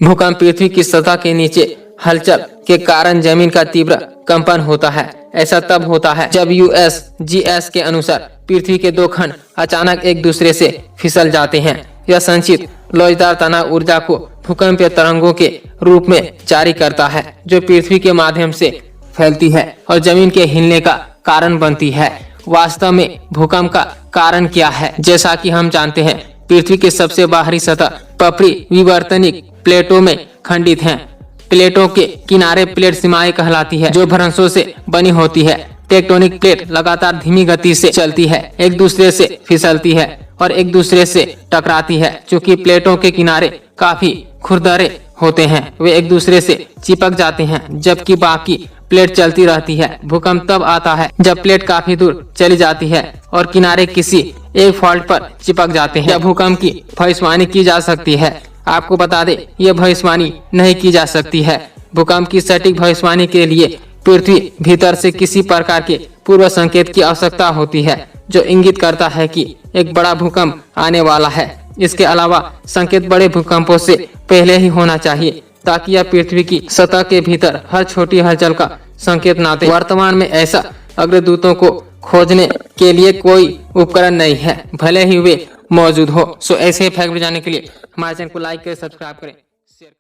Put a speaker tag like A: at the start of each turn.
A: भूकंप पृथ्वी की सतह के नीचे हलचल के कारण जमीन का तीव्र कंपन होता है। ऐसा तब होता है जब यूएसजीएस के अनुसार पृथ्वी के दो खंड अचानक एक दूसरे से फिसल जाते हैं। यह संचित लोचदार तनाव ऊर्जा को भूकंपीय तरंगों के रूप में जारी करता है, जो पृथ्वी के माध्यम से फैलती है और जमीन के हिलने का कारण बनती है। वास्तव में भूकंप का कारण क्या है? जैसा कि हम जानते हैं, पृथ्वी की सबसे बाहरी सतह पपड़ी विवर्तनिक प्लेटों में खंडित है। प्लेटों के किनारे प्लेट सीमाएं कहलाती है, जो भ्रंशों से बनी होती है। टेक्टोनिक प्लेट लगातार धीमी गति से चलती है, एक दूसरे से फिसलती है और एक दूसरे से टकराती है। चूंकि प्लेटों के किनारे काफी खुरदरे होते हैं, वे एक दूसरे से चिपक जाते हैं, जबकि बाकी प्लेट चलती रहती है। भूकंप तब आता है जब प्लेट काफी दूर चली जाती है और किनारे किसी एक फॉल्ट पर चिपक जाते हैं। भूकंप की भविष्यवाणी की जा सकती है। आपको बता दें, यह भविष्यवाणी नहीं की जा सकती है। भूकंप की सटीक भविष्यवाणी के लिए पृथ्वी भीतर से किसी प्रकार के पूर्व संकेत की आवश्यकता होती है, जो इंगित करता है कि एक बड़ा भूकंप आने वाला है। इसके अलावा संकेत बड़े भूकंपों से पहले ही होना चाहिए, ताकि यह पृथ्वी की सतह के भीतर हर छोटी हलचल का संकेत ना दे। वर्तमान में ऐसा अग्रदूतों को खोजने के लिए कोई उपकरण नहीं है, भले ही वे मौजूद हो। ऐसे फैक्ट जाने के लिए हमारे चैनल को लाइक करें, सब्सक्राइब करें।